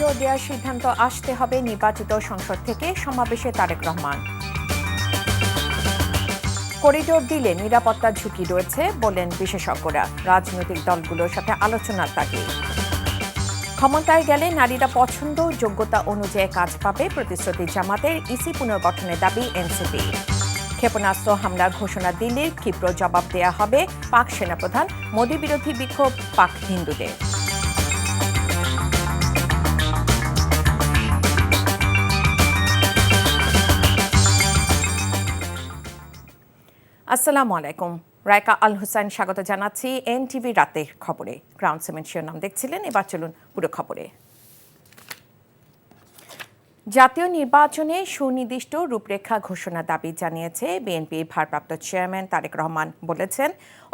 Corridor দেওয়ার সিদ্ধান্ত আসতে হবে নির্বাচিত সংসদ থেকে, সমাবেশে তারেক রহমান। করিডোর দিলে নিরাপত্তার ঝুঁকি রয়েছে বলেন বিশেষজ্ঞরা, রাজনৈতিক দলগুলোর সাথে আলোচনার তাগিদ। ক্ষমতায় গেলে নারীরা পছন্দ যোগ্যতা অনুযায়ী কাজ পাবে, প্রতিশ্রুতি জামাতের। ইসি পুনর্গঠনের দাবি এনসিপি। ক্ষেপণাস্ত্র হামলার ঘোষণা দিল্লির, ক্ষিপ্র জবাব দেয়া হবে পাক সেনাপ্রধান। মোদি বিরোধী বিক্ষোভ পাক হিন্দুদের। আসসালামু আলাইকুম, রায়কা আল হুসাইন স্বাগত জানাচ্ছি এনটিভি রাতের খবরে। গ্রাউন্ড সিমেন্ট শিরোনাম দেখছিলেন, এবার চলুন পুরো খবরে। জাতীয় নির্বাচনে সুনির্দিষ্ট রূপরেখা ঘোষণা দাবি জানিয়েছে বিএনপির ভারপ্রাপ্ত চেয়ারম্যান তারেক রহমান। বলেছেন,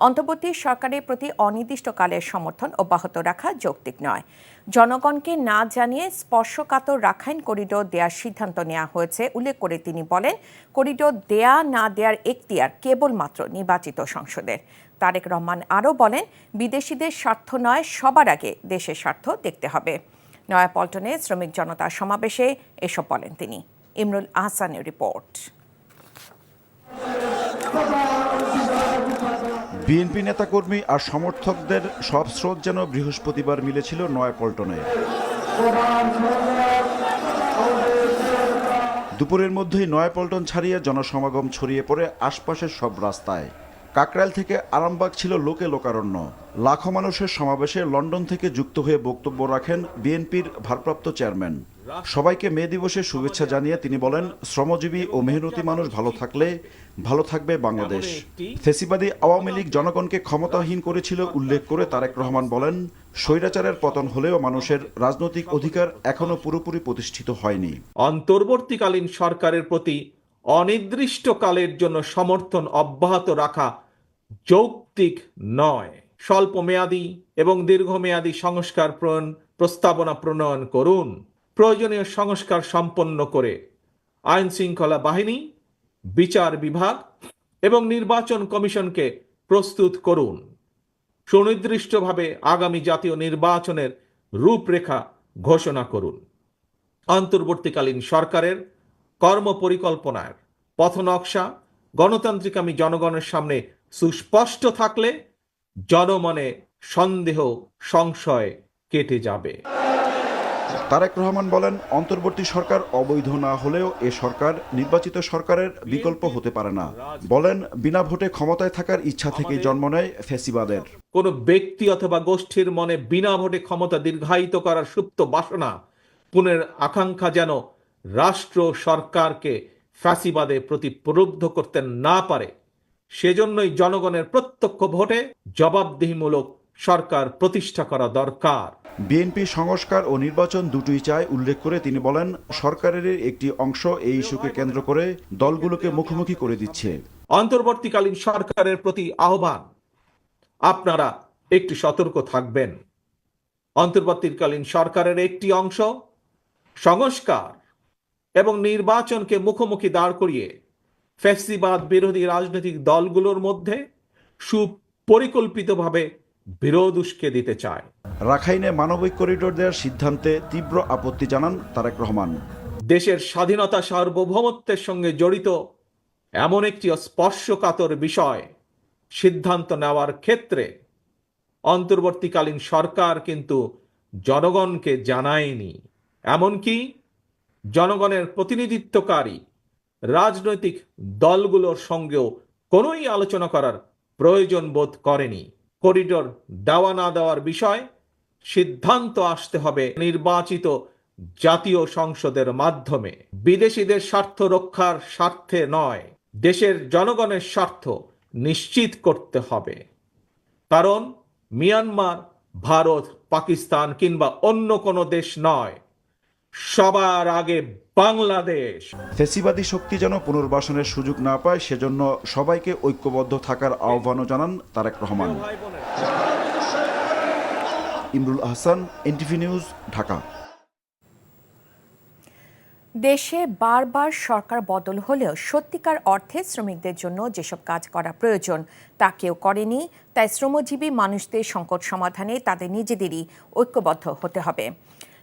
অন্তর্বর্তী সরকারের প্রতি অনির্দিষ্টকালের সমর্থন অব্যাহত রাখা যৌক্তিক নয়। জনগণকে না জানিয়ে স্পর্শকাতর রাখাইন করিডোর দেওয়ার সিদ্ধান্ত নেওয়া হয়েছে উল্লেখ করে তিনি বলেন, করিডোর দেয়া না দেওয়ার এখতিয়ার কেবলমাত্র নির্বাচিত সংসদের। তারেক রহমান আরও বলেন, বিদেশিদের স্বার্থ নয়, সবার আগে দেশের স্বার্থ দেখতে হবে। নয়াপল্টনে শ্রমিক জনতার সমাবেশে এসব বলেন তিনি। ইমরুল আহসানের রিপোর্ট। বিএনপি নেতাকর্মী আর সমর্থকদের সব স্রোত যেন বৃহস্পতিবার মিলেছিল নয়াপল্টনে। দুপুরের মধ্যেই নয়াপল্টন ছাড়িয়ে জনসমাগম ছড়িয়ে পড়ে আশপাশের সব রাস্তায়। কাকরাইল থেকে আরামবাগ ছিল লোকে লোকারণ্য। লাখো মানুষের সমাবেশে লন্ডন থেকে যুক্ত হয়ে বক্তব্য রাখেন বিএনপির ভারপ্রাপ্ত চেয়ারম্যান। সবাইকে মে দিবসের শুভেচ্ছা জানিয়ে তিনি বলেন, শ্রমজীবী ও মেহনতি মানুষ ভালো থাকলে ভালো থাকবে বাংলাদেশ। ফ্যাসিবাদী আওয়ামী লীগ জনগণকে ক্ষমতাহীন করেছিল উল্লেখ করে তারেক রহমান বলেন, স্বৈরাচারের পতন হলেও মানুষের রাজনৈতিক অধিকার এখনো পুরোপুরি প্রতিষ্ঠিত হয়নি। অন্তর্বর্তীকালীন সরকারের প্রতি অনির্দিষ্টকালের জন্য সমর্থন অব্যাহত রাখা যৌক্তিক নয়। স্বল্প মেয়াদী এবং দীর্ঘমেয়াদী সংস্কার প্রস্তাবনা প্রণয়ন করুন। প্রয়োজনীয় সংস্কার সম্পন্ন করে আইন শৃঙ্খলা বাহিনী, বিচার বিভাগ এবং নির্বাচন কমিশনকে প্রস্তুত করুন। সুনির্দিষ্টভাবে আগামী জাতীয় নির্বাচনের রূপরেখা ঘোষণা করুন। অন্তর্বর্তীকালীন সরকারের কর্মপরিকল্পনার পথনকশা গণতান্ত্রিকামী জনগণের সামনে সুস্পষ্ট থাকলে জনমনে সন্দেহ সংশয় কেটে যাবে। তারেক রহমান বলেন, অন্তর্বর্তী সরকার অবৈধ না হলেও এ সরকার নির্বাচিত সরকারের বিকল্প হতে পারে না। বলেন, বিনা ভোটে ক্ষমতায় থাকার ইচ্ছা থেকেই জন্ম নেয় ফ্যাসিবাদের। কোনো ব্যক্তি অথবা গোষ্ঠীর মনে বিনা ভোটে ক্ষমতা দীর্ঘায়িত করার সুপ্ত বাসনা, পুনের আকাঙ্ক্ষা যেন রাষ্ট্র সরকারকে ফ্যাসিবাদে প্রতি প্রলুব্ধ করতে না পারে, সেজন্যই জনগণের প্রত্যক্ষ ভোটে জবাবদিহিমূলক সরকার প্রতিষ্ঠা করা দরকার। বিএনপি সংস্কার ও নির্বাচন দুটোই চায় উল্লেখ করে তিনি বলেন, সরকারের একটি অংশ এই ইস্যুকে কেন্দ্র করে দলগুলোকে মুখোমুখি করে দিচ্ছে। অন্তর্বর্তীকালীন সরকারের প্রতি আহ্বান, আপনারা একটু সতর্ক থাকবেন। অন্তর্বর্তীকালীন সরকারের একটি অংশ সংস্কার এবং নির্বাচনকে মুখোমুখি দাঁড় করিয়ে ফ্যাসিবাদ বিরোধী রাজনৈতিক দলগুলোর মধ্যে সুপরিকল্পিতভাবে বিরোধ উস্কে দিতে চায়। রাখাইনে মানবিক করিডোর দেওয়ার সিদ্ধান্তে তীব্র আপত্তি জানান তারেক রহমান। দেশের স্বাধীনতা সার্বভৌমত্বের সঙ্গে জড়িত এমন একটি স্পর্শকাতর বিষয় সিদ্ধান্ত নেওয়ার ক্ষেত্রে অন্তর্বর্তীকালীন সরকার কিন্তু জনগণকে জানায়নি। এমনকি জনগণের প্রতিনিধিত্বকারী রাজনৈতিক দলগুলোর সঙ্গেও কোনোই আলোচনা করার প্রয়োজন বোধ করেনি। করিডোর দেওয়া না দেওয়ার বিষয় সিদ্ধান্ত আসতে হবে নির্বাচিত জাতীয় সংসদের মাধ্যমে। বিদেশিদের স্বার্থ রক্ষার স্বার্থে নয়, দেশের জনগণের স্বার্থ নিশ্চিত করতে হবে। কারণ মিয়ানমার, ভারত, পাকিস্তান কিংবা অন্য কোনো দেশ নয়, সবার আগে বাংলাদেশ। ফ্যাসিবাদী শক্তি যেন পুনর্বাসনের সুযোগ না পায়, সেজন্য সবাইকে ঐক্যবদ্ধ থাকার আহ্বানও জানান তারেক রহমান। Imrul Ahsan, NTV news, Dhaka. দেশে বারবার সরকার বদল হলেও সত্যিকার অর্থে শ্রমিকদের জন্য যেসব কাজ করা প্রয়োজন তা কেউ করেনি। তাই শ্রমজীবী মানুষদের সংকট সমাধানে তাদের নিজেদেরই ঐক্যবদ্ধ হতে হবে।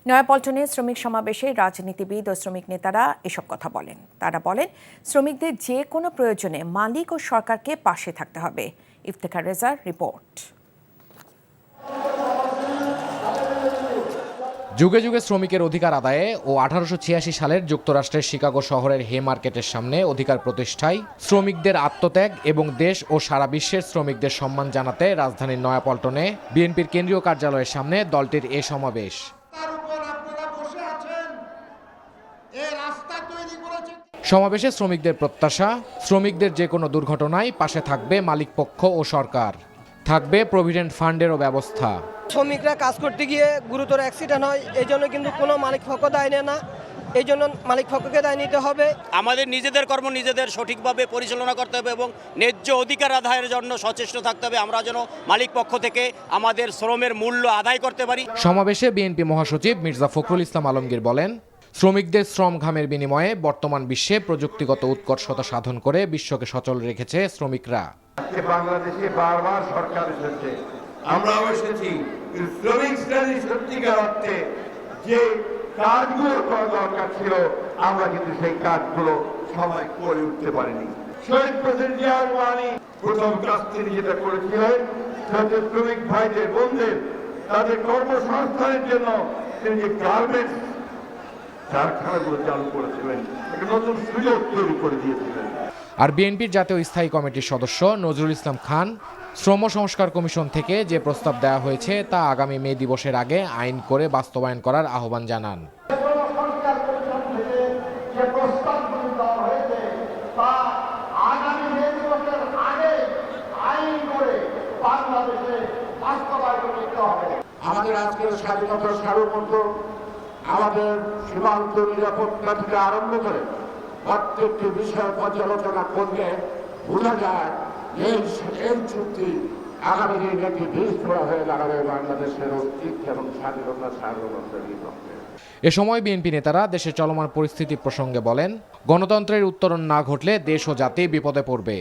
নয়াপল্টনে শ্রমিক সমাবেশে রাজনীতিবিদ ও শ্রমিক নেতারা এসব কথা বলেন। তারা বলেন, শ্রমিকদের যে কোনো প্রয়োজনে মালিক ও সরকারকে পাশে থাকতে হবে। ইফতেখার রেজার রিপোর্ট। যুগে যুগে শ্রমিকের অধিকার আদায়ে ও 1886 সালের যুক্তরাষ্ট্রের শিকাগো শহরের হে মার্কেটের সামনে অধিকার প্রতিষ্ঠায় শ্রমিকদের আত্মত্যাগ এবং দেশ ও সারা বিশ্বের শ্রমিকদের সম্মান জানাতে রাজধানীর নয়াপল্টনে বিএনপির কেন্দ্রীয় কার্যালয়ের সামনে দলটির এ সমাবেশ। সমাবেশে শ্রমিকদের প্রত্যাশা, শ্রমিকদের যে কোনো দুর্ঘটনায় পাশে থাকবে মালিকপক্ষ ও সরকার, থাকবে প্রভিডেন্ট ফান্ডেরও ব্যবস্থা। শ্রমিকরা কাজ করতে গিয়ে গুরুতর অ্যাক্সিডেন্ট হয়, এই জন্য কিন্তু কোনো মালিক পক্ষ দায় নেয় না, এই জন্য মালিক পক্ষকে দায় নিতে হবে। আমাদের নিজেদের কর্ম নিজেদের সঠিকভাবে পরিচালনা করতে হবে এবং ন্যায্য অধিকার আদায়ের জন্য সচেষ্ট থাকতে হবে। আমরা যেন মালিক পক্ষ থেকে আমাদের শ্রমের মূল্য আদায় করতে পারি। সমাবেশে বিএনপি মহাসচিব মির্জা ফখরুল ইসলাম আলমগীর বলেন, শ্রমিকদের শ্রম ঘামের বিনিময়ে বর্তমান বিশ্বে প্রযুক্তিগত উৎকর্ষতা সাধন করে বিশ্বকে সচল রেখেছে শ্রমিকরা। বাংলাদেশে বারবার সরকার এসেছে, আমরাও এসেছি, শ্রমিক শ্রেণী সত্যিকার অর্থে যে কাজগুলো করা দরকার ছিল আমরা কিন্তু সেই কাজগুলো সবাই করে উঠতে পারিনি। শহীদ প্রেসিডেন্ট জিয়া রহমানি প্রথম কাজ তিনি যেটা করেছিলেন সেটা শ্রমিক ভাইদের বোনদের তাদের কর্মসংস্থানের জন্য তিনি যে গার্মেন্টস কারখানাগুলো চালু করেছিলেন, একটা নতুন সুযোগ তৈরি করে দিয়েছিলেন। আর বিএনপির জাতীয় স্থায়ী কমিটির সদস্য নজরুল ইসলাম খান শ্রম সংস্কার কমিশন থেকে যে প্রস্তাব দেওয়া হয়েছে তা আগামী মে দিবসের আগে আইন করে বাস্তবায়ন করার আহ্বান জানান। আমাদের আজকের স্বাধীনতার সার্বভৌমত্ব, আমাদের সীমান্ত নিরাপত্তা থেকে আরম্ভ করে প্রত্যেকটি বিষয় পর্যালোচনা করলে বোঝা যায় এই চুক্তি আগামী দিনে একটি বীজফোড়া হয়ে দাঁড়াবে বাংলাদেশের অস্তিত্ব এবং স্বাধীনতার সার্বভৌমত্বের বিপক্ষে। এ সময় বিএনপি নেতারা দেশের চলমান পরিস্থিতি প্রসঙ্গে বলেন, গণতন্ত্রের উত্তরণ না ঘটলে দেশ ও জাতি বিপদে পড়বে।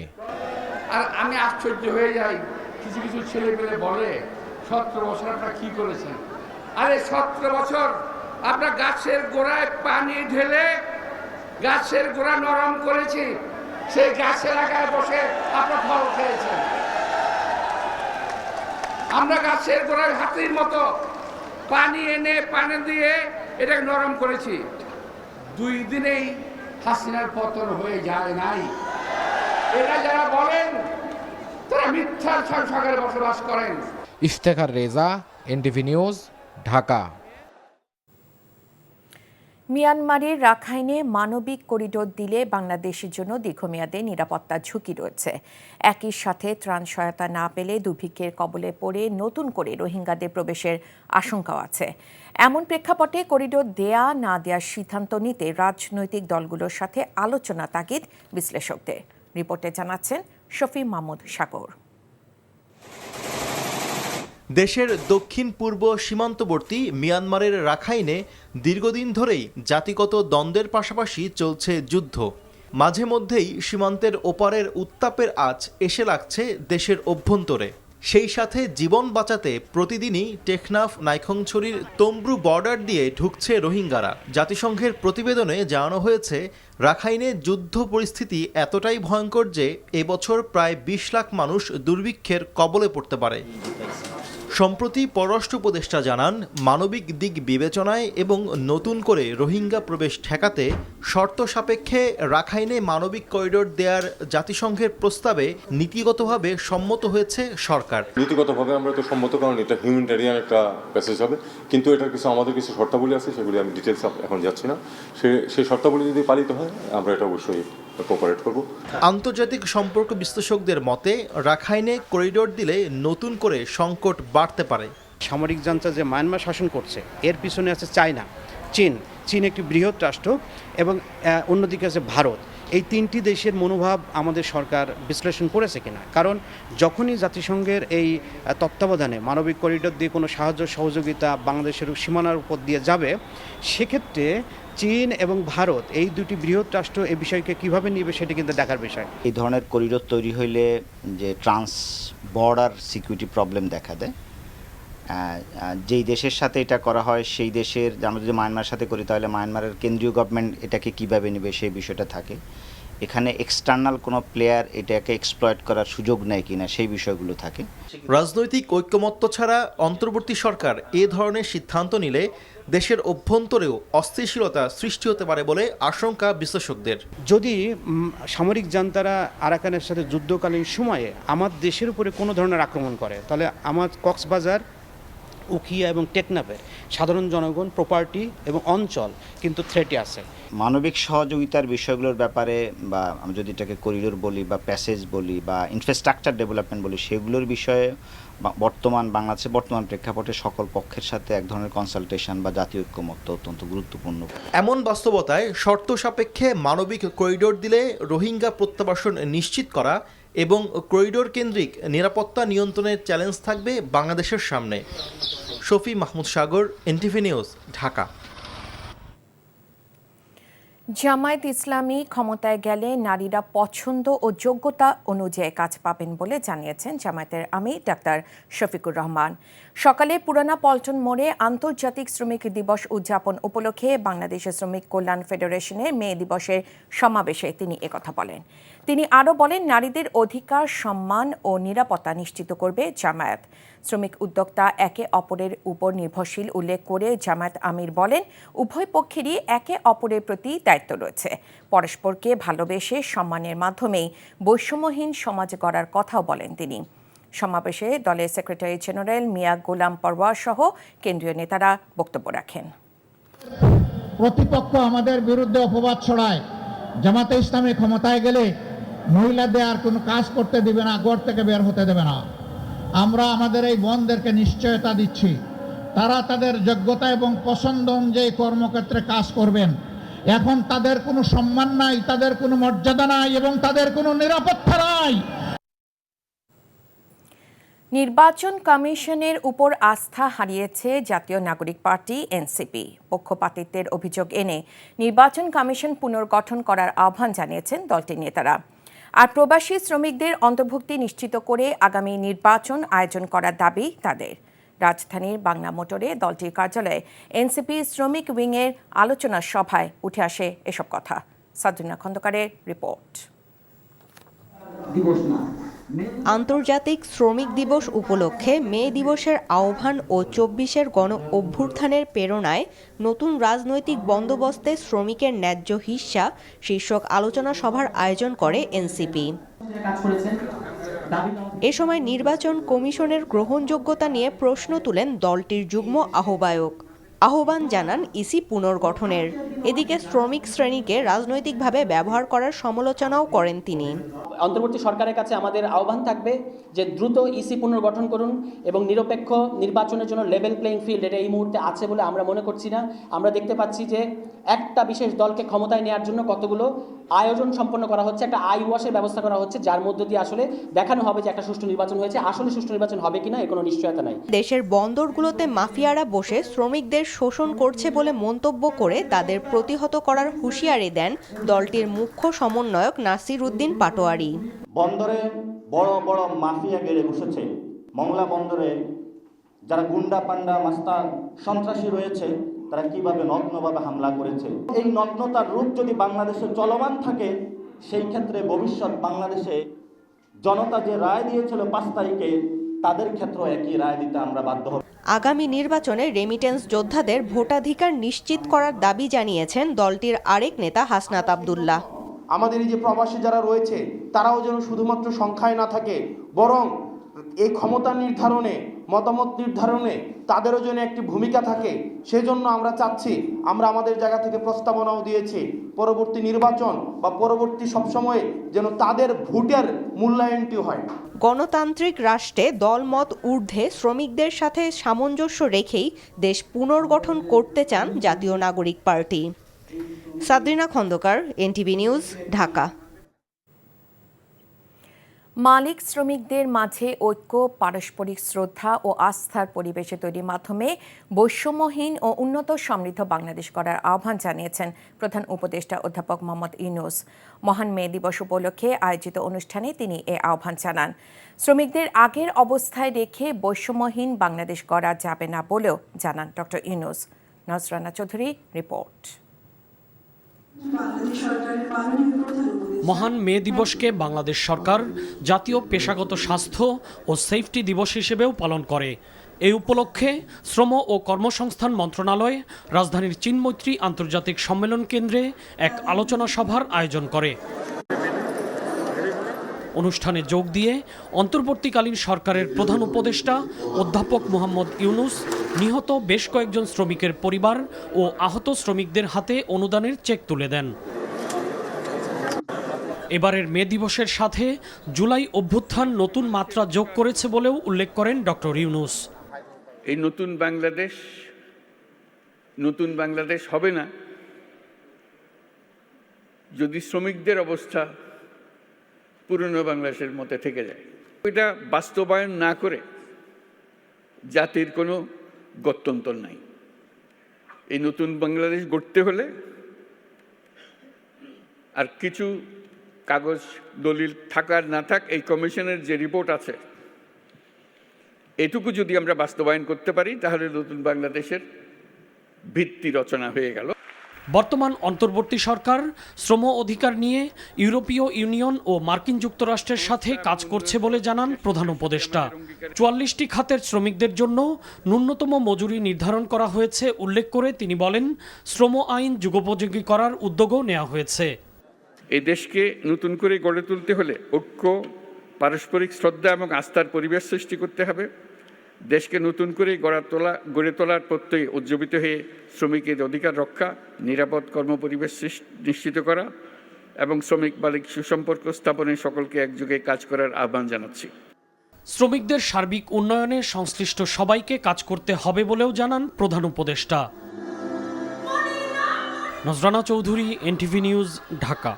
আর আমি আশ্চর্য হয়ে যাই, কিছু কিছু ছেলে পেলে বলে 17 বছর আপনারা কি করেছেন? আরে 17 বছর আপনার গাছের গোড়ায় পানি ঢেলে গাছের গোড়া নরম করেছি, সেই গাছের আগায় বসে আপনার ফল খেয়েছেন। আমরা গাছের গোড়ায় হাতির মতো পানি এনে পানি দিয়ে এটাকে নরম করেছি। 2 দিনেই হাসিনার পতন হয়ে যায় নাই। এরা যারা বলেন তারা মিথ্যার সংসারে বসবাস করেন। Iftekhar Reza, NTV news, Dhaka. মিয়ানমারের রাখাইনে মানবিক করিডোর দিলে বাংলাদেশের জন্য দীর্ঘমেয়াদে নিরাপত্তা ঝুঁকি রয়েছে। একই সাথে ত্রাণ সহায়তা না পেলে দুর্ভিক্ষের কবলে পড়ে নতুন করে রোহিঙ্গাদের প্রবেশের আশঙ্কাও আছে। এমন প্রেক্ষাপটে করিডোর দেয়া না দেওয়ার সিদ্ধান্ত নিতে রাজনৈতিক দলগুলোর সাথে আলোচনা তাগিদ বিশ্লেষকদের। রিপোর্টে জানাচ্ছেন শফি মাহমুদ সাগর। দেশের দক্ষিণ পূর্ব সীমান্তবর্তী মিয়ানমারের রাখাইনে দীর্ঘদিন ধরেই জাতিগত দ্বন্দ্বের পাশাপাশি চলছে যুদ্ধ। মাঝে মধ্যেই সীমান্তের ওপারের উত্তাপের আঁচ এসে লাগছে দেশের অভ্যন্তরে। সেই সাথে জীবন বাঁচাতে প্রতিদিনই টেকনাফ নাইখংছড়ির তম্ব্রু বর্ডার দিয়ে ঢুকছে রোহিঙ্গারা। জাতিসংঘের প্রতিবেদনে জানানো হয়েছে, রাখাইনে যুদ্ধ পরিস্থিতি এতটাই ভয়ঙ্কর যে এবছর প্রায় 20 লাখ মানুষ দুর্ভিক্ষের কবলে পড়তে পারে। সম্প্রতি পররাষ্ট্র উপদেষ্টা জানান, মানবিক দিক বিবেচনায় এবং নতুন করে রোহিঙ্গা প্রবেশ ঠেকাতে শর্ত সাপেক্ষে রাখাইনে মানবিক করিডোর দেওয়ার জাতিসংঘের প্রস্তাবে নীতিগতভাবে সম্মত হয়েছে সরকার। নীতিগতভাবে আমরা তো সম্মত, কারণ এটা হিউম্যানিটেরিয়ান একটা প্যাসেজ হবে, কিন্তু এটার কিছু আমাদের কিছু শর্তাবলী আছে, সেগুলি আমি ডিটেলস এখন যাচ্ছি না। সেই শর্তাবলী যদি পালিত হয় আমরা এটা অবশ্যই কোঅপারেট করব। আন্তর্জাতিক সম্পর্ক বিশ্লেষকদের মতে, রাখাইনে করিডোর দিলে নতুন করে সংকট বাড়তে পারে। সামরিক যন্ত্র যে মায়ানমার শাসন করছে, এর পিছনে আছে চায়না, চীন একটি বৃহৎ রাষ্ট্র, এবং অন্যদিকে আছে ভারত। এই 3টি দেশের মনোভাব আমাদের সরকার বিশ্লেষণ করেছে কিনা, কারণ যখনই জাতিসংঘের এই তত্ত্বাবধানে মানবিক করিডোর দিয়ে কোনো সাহায্য সহযোগিতা বাংলাদেশের সীমানার উপর দিয়ে যাবে, সেক্ষেত্রে চীন এবং ভারত এই দুটি বৃহৎ রাষ্ট্র এই বিষয়কে কিভাবে নিবে সেটা কিন্তু দেখার বিষয়। এই ধরনের করিডোর তৈরি হইলে যে ট্রান্স বর্ডার সিকিউরিটি প্রবলেম দেখা দেয়, যেই দেশের সাথে এটা করা হয় সেই দেশের, আমরা যদি মায়ানমারের সাথে করি তাহলে মায়ানমারের কেন্দ্রীয় গভর্নমেন্ট এটাকে কিভাবে নেবে সেই বিষয়টা থাকে। এখানে এক্সটার্নাল কোনো প্লেয়ার এটাকে এক্সপ্লয়েট করার সুযোগ নেয় কিনা সেই বিষয়গুলো থাকে। রাজনৈতিক ঐক্যমত্য ছাড়া অন্তর্বর্তী সরকার এ ধরনের সিদ্ধান্ত নিলে দেশের অভ্যন্তরেও অস্থিতিশীলতা সৃষ্টি হতে পারে বলে আশঙ্কা বিশ্লেষকদের। যদি সামরিক জান্তারা আরাকানের সাথে যুদ্ধকালীন সময়ে আমার দেশের উপরে কোনো ধরনের আক্রমণ করে, তাহলে আমার কক্সবাজার, উখিয়া এবং টেকনাফের সাধারণ জনগণ, প্রপার্টি এবং অঞ্চল কিন্তু থ্রেটে আছে। মানবিক সহযোগিতার বিষয়গুলোর ব্যাপারে, বা আমি যদি এটাকে করিডোর বলি বা প্যাসেজ বলি বা ইনফ্রাস্ট্রাকচার ডেভেলপমেন্ট বলি, সেগুলোর বিষয়ে বাংলাদেশের বর্তমান প্রেক্ষাপটে সকল পক্ষের সাথে এক ধরনের কনসালটেশন বা জাতীয় ঐক্যমত্য অত্যন্ত গুরুত্বপূর্ণ। এমন বাস্তবতায় শর্ত সাপেক্ষে মানবিক করিডোর দিলে রোহিঙ্গা প্রত্যাবাসন নিশ্চিত করা এবং করিডোর কেন্দ্রিক নিরাপত্তা নিয়ন্ত্রণের চ্যালেঞ্জ থাকবে বাংলাদেশের সামনে। শফি মাহমুদ সাগর, এনটিভি নিউজ, ঢাকা। জামায়াত ইসলামী ক্ষমতায় গেলে নারীরা পছন্দ ও যোগ্যতা অনুযায়ী কাজ পাবেন বলে জানিয়েছেন জামায়াতের আমির ডাক্তার শফিকুর রহমান। সকালে পুরানা পল্টন মোড়ে আন্তর্জাতিক শ্রমিক দিবস উদযাপন উপলক্ষে বাংলাদেশ শ্রমিক কল্যাণ ফেডারেশনের মে দিবসের সমাবেশে তিনি একথা বলেন। তিনি আরও বলেন, নারীদের অধিকার, সম্মান ও নিরাপত্তা নিশ্চিত করবে জামায়াত। শ্রমিক উদ্যোক্তা একে অপরের উপর নির্ভরশীল উল্লেখ করে জামায়াত আমির বলেন, উভয় পক্ষেরই একে অপরের প্রতি দায়িত্ব রয়েছে। পরস্পরকে ভালোবেসে সম্মানের মাধ্যমেই বৈষম্যহীন সমাজ গড়ার কথাও বলেন তিনি। সমাবেশে দলের সেক্রেটারি জেনারেল মিয়া গোলাম পরওয়ার সহ কেন্দ্রীয় নেতারা বক্তব্য রাখেন। প্রতিপক্ষ আমাদের বিরুদ্ধে অপবাদ ছড়ায়, জামাতে ইসলামী ক্ষমতায় গেলে মহিলাদের আর কোনো কাজ করতে দিবে না, ঘর থেকে বের হতে দেবে না। আমরা আমাদের এই বোনদেরকে নিশ্চয়তা দিচ্ছি, তারা তাদের যোগ্যতা এবং পছন্দ অনুযায়ী কর্মক্ষেত্রে কাজ করবেন। এখন তাদের কোনো সম্মান নাই, তাদের কোনো মর্যাদা নাই এবং তাদের কোনো নিরাপত্তা নাই। নির্বাচন কমিশনের উপর আস্থা হারিয়েছে জাতীয় নাগরিক পার্টি এনসিপি। পক্ষপাতিত্বের অভিযোগ এনে নির্বাচন কমিশন পুনর্গঠন করার আহ্বান জানিয়েছেন দলটির নেতারা। আর প্রবাসী শ্রমিকদের অন্তর্ভুক্তি নিশ্চিত করে আগামী নির্বাচন আয়োজন করার দাবি তাদের। রাজধানীর বাংলা মোটরে দলটির কার্যালয়ে এনসিপি শ্রমিক উইংয়ের আলোচনা সভায় উঠে আসে এসব কথা। সাদরিনা খন্দকারের রিপোর্ট। আন্তর্জাতিক শ্রমিক দিবস উপলক্ষে মে দিবসের আহ্বান ও ২৪-এর গণ অভ্যুত্থানের প্রেরণায় নতুন রাজনৈতিক বন্দোবস্তে শ্রমিকের ন্যায্য হিস্যা শীর্ষক আলোচনা সভার আয়োজন করে এনসিপি। এ সময় নির্বাচন কমিশনের গ্রহণযোগ্যতা নিয়ে প্রশ্ন তুলেন দলটির যুগ্ম আহ্বায়ক। আহ্বান জানান ইসি পুনর্গঠনের। এদিকে শ্রমিক শ্রেণীকে রাজনৈতিকভাবে ব্যবহার করার সমালোচনাও করেন তিনি। অন্তর্বর্তী সরকারের কাছে আমাদের আহ্বান থাকবে যে দ্রুত ইসি পুনর্গঠন করুন এবং নিরপেক্ষ নির্বাচনের জন্য লেভেল প্লেইং ফিল্ড এটা এই মুহূর্তে আছে বলে আমরা মনে করছি না। আমরা দেখতে পাচ্ছি যে একটা বিশেষ দলকে ক্ষমতায় নেওয়ার জন্য কতগুলো আয়োজন সম্পন্ন করা হচ্ছে, একটা আই ওয়াশের ব্যবস্থা করা হচ্ছে, যার মধ্য দিয়ে আসলে দেখানো হবে যে একটা সুষ্ঠু নির্বাচন হয়েছে। আসলে সুষ্ঠু নির্বাচন হবে কিনা এর কোনো নিশ্চয়তা নাই। দেশের বন্দরগুলোতে মাফিয়ারা বসে শ্রমিকদের শোষণ করছে বলে মন্তব্য করে তাদের প্রতিহত করার হুঁশিয়ারি দেন দলটির মুখ্য সমন্বয়ক নাসির উদ্দিন পাটোয়ারি। বন্দরে বড় বড় মাফিয়া গেড়ে বসেছে। মংলা বন্দরে যারা গুন্ডা পান্ডা মাস্তান সন্ত্রাসী রয়েছে তারা কিভাবে নগ্নভাবে হামলা করেছে। এই নগ্নতার রূপ যদি বাংলাদেশে চলমান থাকে, সেই ক্ষেত্রে ভবিষ্যৎ বাংলাদেশে জনতা যে রায় দিয়েছিল ৫ তারিখে, তাদের ক্ষেত্রে একই রায় দিতে আমরা বাধ্য হব। আগামী নির্বাচনে রেমিটেন্স যোদ্ধাদের ভোটাধিকার নিশ্চিত করার দাবি জানিয়েছেন দলটির আরেক নেতা হাসনাত আব্দুল্লাহ। আমাদের এই যে প্রবাসী যারা রয়েছে তারাও যেন শুধুমাত্র সংখ্যায় না থাকে, বরং এই ক্ষমতা নির্ধারণে, মতামত নির্ধারণে তাদেরও যেন একটি ভূমিকা থাকে। সেজন্য আমরা চাচ্ছি, আমরা আমাদের জায়গা থেকে প্রস্তাবনাও দিয়েছি, পরবর্তী নির্বাচন বা পরবর্তী সবসময়ে যেন তাদের ভোটের মূল্যায়নটি হয়। গণতান্ত্রিক রাষ্ট্রে দলমত ঊর্ধ্বে শ্রমিকদের সাথে সামঞ্জস্য রেখেই দেশ পুনর্গঠন করতে চান Jatiya Nagorik party. Sadrina Khandakar, NTV news, Dhaka. মালিক শ্রমিকদের মাঝে ঐক্য, পারস্পরিক শ্রদ্ধা ও আস্থার পরিবেশে তৈরির মাধ্যমে বৈষম্যহীন ও উন্নত সমৃদ্ধ বাংলাদেশ গড়ার আহ্বান জানিয়েছেন প্রধান উপদেষ্টা অধ্যাপক মোহাম্মদ ইউনূস। মহান মে দিবস উপলক্ষে আয়োজিত অনুষ্ঠানে তিনি এ আহ্বান জানান। শ্রমিকদের আগের অবস্থায় রেখে বৈষম্যহীন বাংলাদেশ গড়া যাবে না বলেও জানান ডক্টর ইউনূস। নজরানা চৌধুরী রিপোর্ট। মহান মে দিবসকে বাংলাদেশ সরকার জাতীয় পেশাগত স্বাস্থ্য ও সেফটি দিবস হিসেবেও পালন করে। এই উপলক্ষে শ্রম ও কর্মসংস্থান মন্ত্রণালয় রাজধানীর চীনমৈত্রী আন্তর্জাতিক সম্মেলন কেন্দ্রে এক আলোচনা সভার আয়োজন করে। অনুষ্ঠানে যোগ দিয়ে অন্তর্বর্তীকালীন সরকারের প্রধান উপদেষ্টা অধ্যাপক মোহাম্মদ ইউনূস নিহত বেশ কয়েকজন শ্রমিকের পরিবার ও আহত শ্রমিকদের হাতে অনুদানের চেক তুলে দেন। এবারের মে দিবসের সাথে জুলাই অভ্যুত্থান নতুন মাত্রা যোগ করেছে বলেও উল্লেখ করেন ডক্টর ইউনূস। এই নতুন বাংলাদেশ হবে না যদি শ্রমিকদের অবস্থা পুরনো বাংলাদেশের মধ্যে থেকে যায়। এটা বাস্তবায়ন না করে জাতির কোনো গত্যন্তর নাই। এই নতুন বাংলাদেশ গড়তে হলে আর কিছু কাগজ দলিল থাকার না থাক, এই কমিশনের যে রিপোর্ট আছে এটুকু যদি আমরা বাস্তবায়ন করতে পারি তাহলে নতুন বাংলাদেশের ভিত্তি রচনা হয়ে গেল। বর্তমান অন্তর্বর্তী সরকার শ্রম অধিকার নিয়ে ইউরোপীয় ইউনিয়ন ও মার্কিন যুক্তরাষ্ট্রের সাথে কাজ করছে বলে জানান প্রধান উপদেষ্টা। ৪৪টি খাতের শ্রমিকদের জন্য ন্যূনতম মজুরি নির্ধারণ করা হয়েছে উল্লেখ করে তিনি বলেন, শ্রম আইন যুগোপযোগী করার উদ্যোগও নেওয়া হয়েছে। এই দেশকে নতুন করে গড়ে তুলতে হলে ঐক্য, পারস্পরিক শ্রদ্ধা এবং আস্থার পরিবেশ সৃষ্টি করতে হবে। দেশকে নতুন করে গড়ে তোলার প্রত্যয়ে উজ্জীবিত হয়ে শ্রমিকের অধিকার রক্ষা, নিরাপদ কর্মপরিবেশ নিশ্চিত করা এবং শ্রমিক মালিক সুসম্পর্ক স্থাপনে সকলকে একযোগে কাজ করার আহ্বান জানাচ্ছি। শ্রমিকদের সার্বিক উন্নয়নে সংশ্লিষ্ট সবাইকে কাজ করতে হবে বলেও জানান প্রধান উপদেষ্টা। নজরানা চৌধুরী, এনটিভি নিউজ, ঢাকা।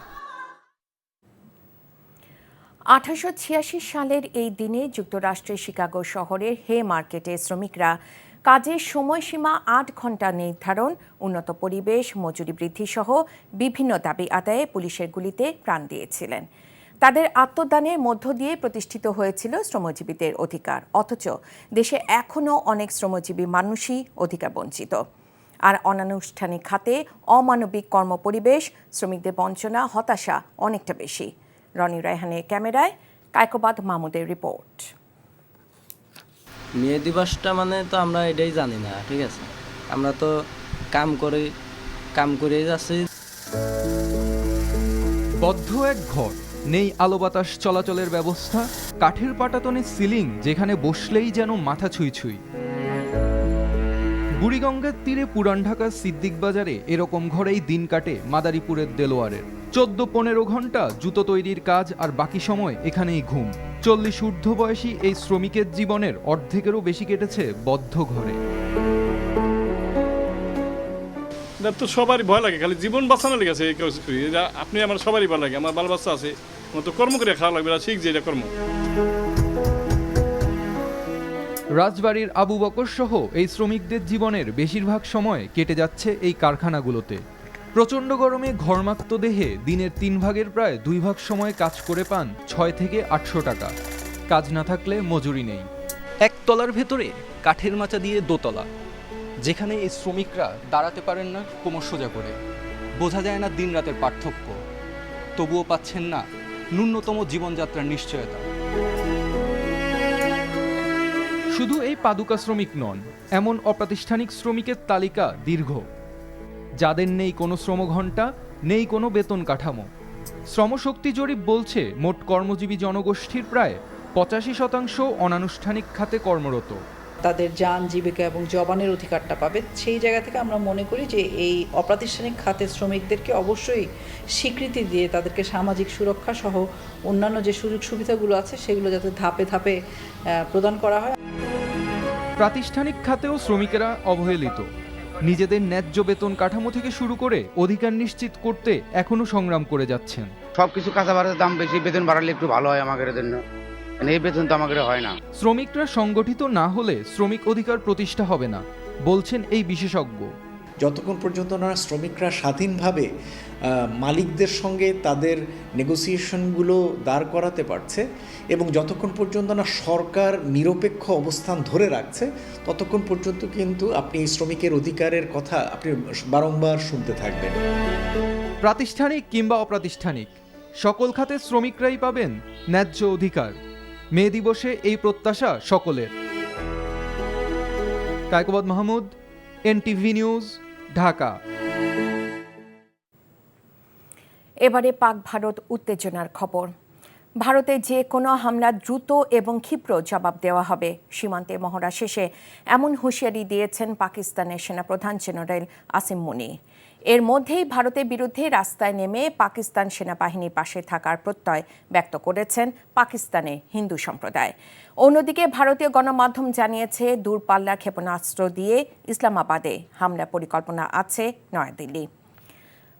1886 সালের এই দিনে যুক্তরাষ্ট্রের শিকাগো শহরের হে মার্কেটে শ্রমিকরা কাজের সময়সীমা 8 ঘন্টা নির্ধারণ, উন্নত পরিবেশ, মজুরি বৃদ্ধি সহ বিভিন্ন দাবি আদায়ে পুলিশের গুলিতে প্রাণ দিয়েছিলেন। তাদের আত্মদানের মধ্য দিয়ে প্রতিষ্ঠিত হয়েছিল শ্রমজীবীদের অধিকার। অথচ দেশে এখনও অনেক শ্রমজীবী মানুষই অধিকার বঞ্চিত। আর অনানুষ্ঠানিক খাতে অমানবিক কর্মপরিবেশ, শ্রমিকদের বঞ্চনা, হতাশা অনেকটা বেশি। রনি রায়হানের ক্যামেরায় কায়কোবাদ মাহমুদের রিপোর্ট। মে দিবসটা মানে তো আমরা এটাই জানি না, ঠিক আছে? আমরা তো কাম করে যাচ্ছি। বদ্ধ এক ঘর, নেই আলো বাতাস চলাচলের ব্যবস্থা, কাঠের পাটাতনের সিলিং যেখানে বসলেই যেন মাথা ছুঁই ছুঁই। বুড়িগঙ্গার তীরে পুরান ঢাকার সিদ্দিক বাজারে এরকম ঘরেই দিন কাটে মাদারীপুরের দেলোয়ারের। 14-15 ঘন্টা জুতো তৈরির কাজ আর বাকি সময় এখানেই ঘুম। 40 ঊর্ধ্ব বয়সী এই শ্রমিকের জীবনের অর্ধেকেরও বেশি কেটেছে বদ্ধ ঘরে। তো সবারই ভয় লাগে, খালি জীবন বাঁচানো লেগেছে। আপনি আমার সবারই ভালো লাগে, আমার বাল বাচ্চা আছে, আমার তো কর্ম করে খাওয়া লাগবে, শিখ যে এটা কর্ম। রাজবাড়ির আবু বকর সহ এই শ্রমিকদের জীবনের বেশিরভাগ সময় কেটে যাচ্ছে এই কারখানাগুলোতে। প্রচণ্ড গরমে ঘর্মাক্ত দেহে দিনের 3 ভাগের প্রায় 2 ভাগ সময় কাজ করে পান 6 থেকে 800 টাকা। কাজ না থাকলে মজুরি নেই। একতলার ভেতরে কাঠের মাচা দিয়ে দোতলা, যেখানে এই শ্রমিকরা দাঁড়াতে পারেন না কোমর সোজা করে। বোঝা যায় না দিন রাতের পার্থক্য, তবুও পাচ্ছেন না ন্যূনতম জীবনযাত্রার নিশ্চয়তা। শুধু এই পাদুকা শ্রমিক নন, এমন অপ্রাতিষ্ঠানিক শ্রমিকের তালিকা দীর্ঘ, যাদের নেই কোনো শ্রমঘণ্টা, নেই কোনো বেতন কাঠামো। শ্রমশক্তি জরিপ বলছে মোট কর্মজীবী জনগোষ্ঠীর প্রায় 85% অনানুষ্ঠানিক খাতে কর্মরত। তাদের যান, জীবিকা এবং জবানের অধিকারটা পাবে, সেই জায়গা থেকে আমরা মনে করি যে এই অপ্রাতিষ্ঠানিক খাতে শ্রমিকদেরকে অবশ্যই স্বীকৃতি দিয়ে তাদেরকে সামাজিক সুরক্ষা সহ অন্যান্য যে সুযোগ সুবিধাগুলো আছে সেগুলো যাতে ধাপে ধাপে প্রদান করা হয়। প্রাতিষ্ঠানিক খাতেও শ্রমিকেরা অবহেলিত। নিজেদের ন্যায্য বেতন কাঠামো থেকে শুরু করে অধিকার নিশ্চিত করতে এখনো সংগ্রাম করে যাচ্ছেন। সবকিছু কাঁচা বাড়ার দাম বেশি, বেতন বাড়ালে একটু ভালো হয় আমাদের জন্য, এই বেতন তো আমাদের হয় না। শ্রমিকরা সংগঠিত না হলে শ্রমিক অধিকার প্রতিষ্ঠা হবে না বলছেন এই বিশেষজ্ঞ। যতক্ষণ পর্যন্ত না শ্রমিকরা স্বাধীনভাবে মালিকদের সঙ্গে তাদের নেগোসিয়েশনগুলো দাঁড় করাতে পারছে এবং যতক্ষণ পর্যন্ত না সরকার নিরপেক্ষ অবস্থান ধরে রাখছে, ততক্ষণ পর্যন্ত কিন্তু আপনি শ্রমিকের অধিকারের কথা আপনি বারংবার শুনতে থাকবেন। প্রাতিষ্ঠানিক কিংবা অপ্রাতিষ্ঠানিক সকল খাতে শ্রমিকরাই পাবেন ন্যায্য অধিকার। মে দিবসে এই প্রত্যাশা সকলের। Kaikobad Mahmud, NTV news, Dhaka. এবারে পাক ভারত উত্তেজনার খবর। ভারতে যে কোনো হামলা দ্রুত এবং ক্ষিপ্র জবাব দেওয়া হবে, সীমান্তে মহড়া শেষে এমন হুঁশিয়ারি দিয়েছেন পাকিস্তানের সেনাপ্রধান জেনারেল আসিম মুনি। এর মধ্যেই ভারতের বিরুদ্ধে রাস্তায় নেমে পাকিস্তান সেনাবাহিনীর পাশে থাকার প্রত্যয় ব্যক্ত করেছেন পাকিস্তানের হিন্দু সম্প্রদায়। অন্যদিকে ভারতীয় গণমাধ্যম জানিয়েছে দূরপাল্লার ক্ষেপণাস্ত্র দিয়ে ইসলামাবাদে হামলা পরিকল্পনা আছে নয়াদিল্লি।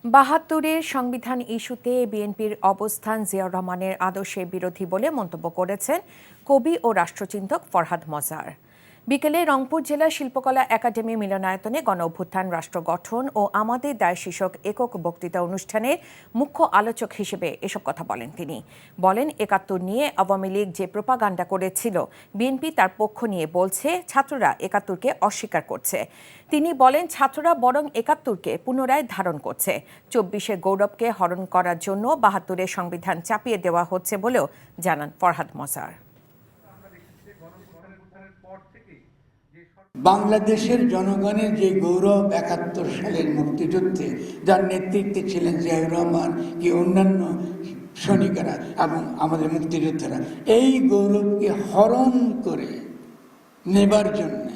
৭২-এর সংবিধান ইস্যুতে বিএনপির অবস্থান জিয়াউর রহমানের আদর্শের বিরোধী বলে মন্তব্য করেছেন কবি ও রাষ্ট্রচিন্তক ফরহাদ মজার। বিকেলে রংপুর জেলা শিল্পকলা একাডেমি মিলনায়তনে গণ অভ্যুত্থান, রাষ্ট্র গঠন ও আমাদের দায় শীর্ষক একক বক্তৃতা অনুষ্ঠানের মুখ্য আলোচক হিসেবে এসব কথা বলেন তিনি। বলেন, ৭১ নিয়ে আওয়ামী লীগ যে প্রোপাগান্ডা করেছিল, বিএনপি তার পক্ষ নিয়ে বলছে ছাত্ররা ৭১কে অস্বীকার করছে। তিনি বলেন, ছাত্ররা বরং ৭১কে পুনরায় ধারণ করছে। ২৪-এর গৌরবকে হরণ করার জন্য ৭২-এর সংবিধান চাপিয়ে দেওয়া হচ্ছে বলেও জানান ফরহাদ মজার। বাংলাদেশের জনগণের যে গৌরব ৭১ সালের মুক্তিযুদ্ধে যার নেতৃত্বে ছিলেন জিয়াউর রহমান কি অন্যান্য সৈনিকেরা এবং আমাদের মুক্তিযোদ্ধারা, এই গৌরবকে হরণ করে নেবার জন্য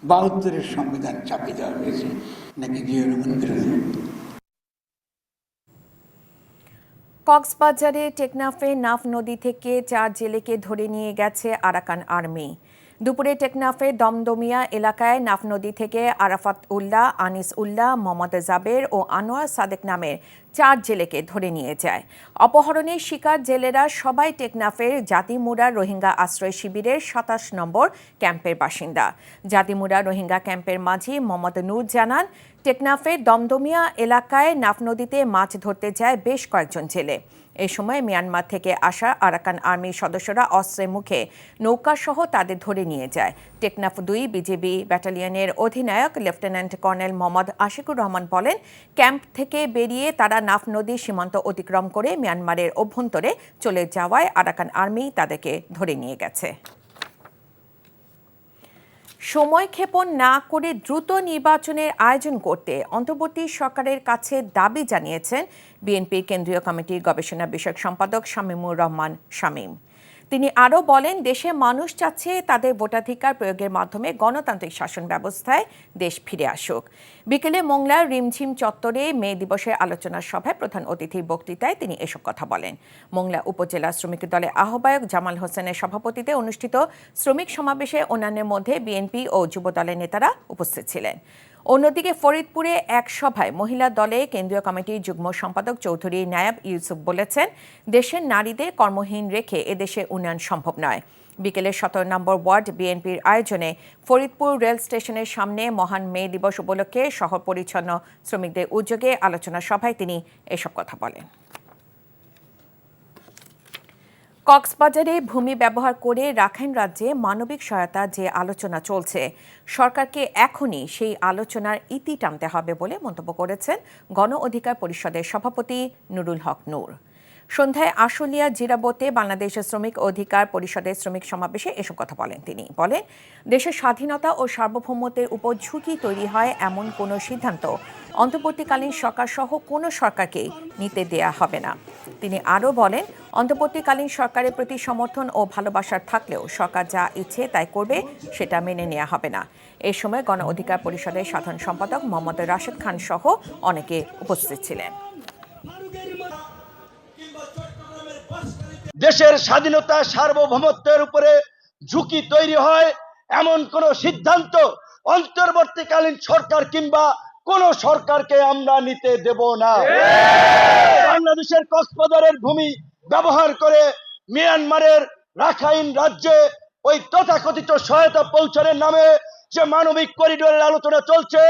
৭২-এর সংবিধান চাপিয়ে দেওয়া হয়েছে নাকি জিয়াউর রহমান বিরোধী। কক্সবাজারে টেকনাফে নাফ নদী থেকে ৪ জেলেকে ধরে নিয়ে গেছে আরাকান আর্মি। দুপুরে টেকনাফের দমদমিয়া এলাকায় নাফ নদী থেকে আরাফাত উল্লাহ, আনিস উল্লাহ, মোহাম্মদ জাবের ও আনোয়ার সাদেক নামের ৪ জেলেকে ধরে নিয়ে যায়। অপহরণের শিকার জেলেরা সবাই টেকনাফের জাতিমুরা রোহিঙ্গা আশ্রয় শিবিরের ২৭ নম্বর ক্যাম্পের বাসিন্দা। জাতিমুরা রোহিঙ্গা ক্যাম্পের মাঝি মোহাম্মদ নূর জানান, টেকনাফের দমদমিয়া এলাকায় নাফ নদীতে মাছ ধরতে যায় বেশ কয়েকজন জেলে। এই সময় মিয়ানমার থেকে আসা আরাকান আর্মির সদস্যরা অস্ত্রের মুখে নৌকাসহ তাদের ধরে নিয়ে যায়। টেকনাফ ২ বিজিবি ব্যাটালিয়নের অধিনায়ক লেফটেন্যান্ট কর্নেল মোহাম্মদ আশিকুর রহমান বলেন, ক্যাম্প থেকে বেরিয়ে তারা নাফ নদী সীমান্ত অতিক্রম করে মিয়ানমারের অভ্যন্তরে চলে যাওয়ায় আরাকান আর্মি তাদেরকে ধরে নিয়ে গেছে। সময়ক্ষেপণ না করে দ্রুত নির্বাচনের আয়োজন করতে অন্তর্বর্তী সরকারের কাছে দাবি জানিয়েছেন বিএনপির কেন্দ্রীয় কমিটির গবেষণা বিষয়ক সম্পাদক শামীমুর রহমান শামীম। তিনি আরও বলেন, দেশের মানুষ চাচ্ছে তাদের ভোটাধিকার প্রয়োগের মাধ্যমে গণতান্ত্রিক শাসন ব্যবস্থায় দেশ ফিরে আসুক। বিকেলে মোংলার রিমঝিম চত্বরে মে দিবসের আলোচনা সভায় প্রধান অতিথির বক্তৃতায় তিনি এসব কথা বলেন। মোংলা উপজেলা শ্রমিক দলের আহ্বায়ক জামাল হোসেনের সভাপতিত্বে অনুষ্ঠিত শ্রমিক সমাবেশে অন্যান্যের মধ্যে বিএনপি ও যুব দলের নেতারা উপস্থিত ছিলেন। অন্যদিকে ফরিদপুরে এক সভায় মহিলা দলে কেন্দ্রীয় কমিটির যুগ্ম সম্পাদক চৌধুরী নায়াব ইউসুফ বলেছেন, দেশের নারীদের কর্মহীন রেখে এদেশে উন্নয়ন সম্ভব নয়। বিকেলে ১৭ নম্বর ওয়ার্ড বিএনপির আয়োজনে ফরিদপুর রেল স্টেশনের সামনে মহান মে দিবস উপলক্ষে শহর পরিচ্ছন্ন শ্রমিকদের উদ্যোগে আলোচনা সভায় তিনি এসব কথা বলেন। কক্সবাজারে ভূমি ব্যবহার করে রাখাইন রাজ্যে মানবিক সহায়তা যে আলোচনা চলছে, সরকারকে এখনই সেই আলোচনার ইতি টানতে হবে বলে মন্তব্য করেছেন গণ অধিকার পরিষদের সভাপতি নুরুল হক নূর। সন্ধ্যায় আশুলিয়া জিরাবতে বাংলাদেশ শ্রমিক অধিকার পরিষদের শ্রমিক সমাবেশে এসব কথা বলেন তিনি। বলেন, দেশের স্বাধীনতা ও সার্বভৌমত্বের উপর ঝুঁকি তৈরি হয় এমন কোনো সিদ্ধান্ত অন্তর্বর্তীকালীন সরকার সহ কোনো সরকারকেই নিতে দেয়া হবে না। তিনি আরও বলেন, অন্তর্বর্তীকালীন সরকারের প্রতি সমর্থন ও ভালোবাসার থাকলেও সরকার যা ইচ্ছে তাই করবে, সেটা মেনে নেওয়া হবে না। এই সময় গণ অধিকার পরিষদের সাধারণ সম্পাদক মোহাম্মদ রাশেদ খান সহ অনেকে উপস্থিত ছিলেন। দেশের স্বাধীনতা সার্বভৌমত্বের উপরে ঝুঁকি তৈরি হয় এমন কোন সিদ্ধান্ত অন্তর্বর্তীকালীন সরকার কিংবা কোন সরকারকে আমরা নিতে দেব না। বাংলাদেশের কক্সবাজারের ভূমি ব্যবহার করে মিয়ানমারের রাখাইন রাজ্যে ওই তথাকথিত সহায়তা পৌঁছানোর নামে যে মানবিক করিডোরের আলোচনা চলছে,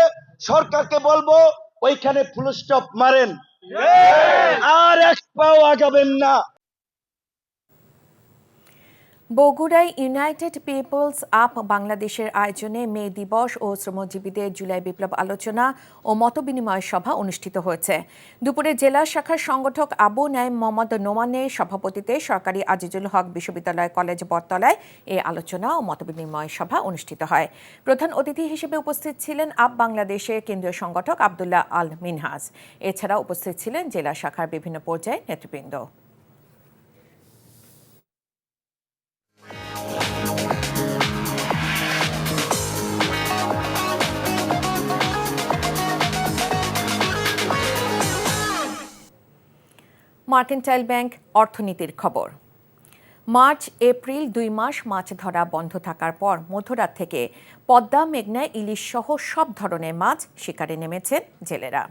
সরকারকে বলবো ওইখানে ফুল স্টপ মারেন, আর এক পাও আগাবেন না। বগুড়ায় ইউনাইটেড পিপলস আপ বাংলাদেশের আয়োজনে মে দিবস ও শ্রমজীবীদের জুলাই বিপ্লব আলোচনা ও মতবিনিময় সভা অনুষ্ঠিত হয়েছে। দুপুরে জেলা শাখার সংগঠক আবু নাইম মোহাম্মদ নোমানের সভাপতিত্বে সরকারি আজিজুল হক বিশ্ববিদ্যালয় কলেজ বটতলায় এই আলোচনা ও মতবিনিময় সভা অনুষ্ঠিত হয়। প্রধান অতিথি হিসেবে উপস্থিত ছিলেন আপ বাংলাদেশের কেন্দ্রীয় সংগঠক আব্দুল্লাহ আল মিনহাজ। এছাড়া উপস্থিত ছিলেন জেলা শাখার বিভিন্ন পর্যায়ের নেতৃবৃন্দ। মার্কেন্টাইল ব্যাংক অর্থনীতির খবর। মার্চ এপ্রিল 2 মাস মাছ ধরা বন্ধ থাকার পর মধ্যরাত থেকে পদ্মা, মেঘনা, ইলিশ সহ সব ধরনের মাছ শিকারে নেমেছেন জেলেরা।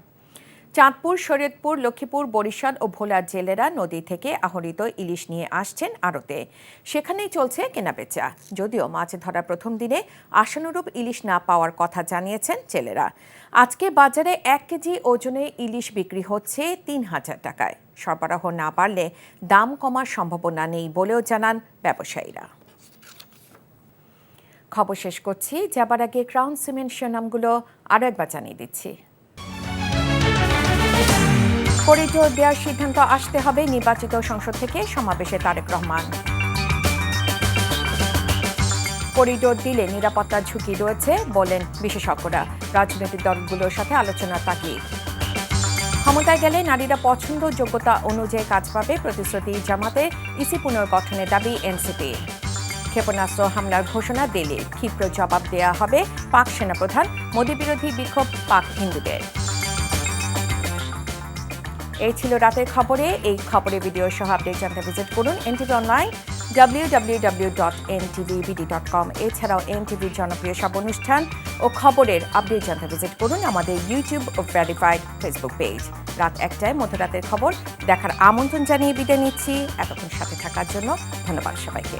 চাঁদপুর, শরীয়তপুর, লক্ষ্মীপুর, বরিশাল ও ভোলা জেলেরা নদী থেকে আহরিত ইলিশ নিয়ে আসছেন আড়তে। সেখানেই চলছে কেনাবেচা। যদিও মাছ ধরার প্রথম দিনে আশানুরূপ ইলিশ না পাওয়ার কথা জানিয়েছেন জেলেরা। আজকে বাজারে 1 কেজি ওজনে ইলিশ বিক্রি হচ্ছে 3000 টাকায়। সরবরাহ না বাড়লে দাম কমার সম্ভাবনা নেই বলেও জানান ব্যবসায়ীরা। খবর শেষ করছি, যাবার আগে ক্রাউন সিমেন্ট শিরোনামগুলো আরও একবার জানিয়ে দিচ্ছি। করিডোর দেওয়ার সিদ্ধান্ত আসতে হবে নির্বাচিত সংসদ থেকে, সমাবেশে তারেক রহমান। করিডোর দিলে নিরাপত্তার ঝুঁকি রয়েছে বলেন বিশেষজ্ঞরা। রাজনৈতিক দলগুলোর সাথে আলোচনা তাগিদ। ক্ষমতায় গেলে নারীরা পছন্দ যোগ্যতা অনুযায়ী কাজ পাবে, প্রতিশ্রুতি জামাতে। ইসি পুনর্গঠনের দাবি এনসিপি। ক্ষেপণাস্ত্র হামলার ঘোষণা দিল্লি, ক্ষিপ্র জবাব দেওয়া হবে পাক সেনাপ্রধান। মোদী বিরোধী বিক্ষোভ পাক হিন্দুদের। এই ছিল রাতের খবরে। এই খবরের ভিডিও সহ আপডেট জানতে ভিজিট করুন এনটিভি অনলাইন www.ntvbd.com। এছাড়াও এনটিভির জনপ্রিয় সব অনুষ্ঠান ও খবরের আপডেট জানতে ভিজিট করুন আমাদের ইউটিউব ও ভেরিফাইড ফেসবুক পেজ। রাত 1টায় মধ্যরাতের খবর দেখার আমন্ত্রণ জানিয়ে বিদায় নিচ্ছি। এতক্ষণ সাথে থাকার জন্য ধন্যবাদ সবাইকে।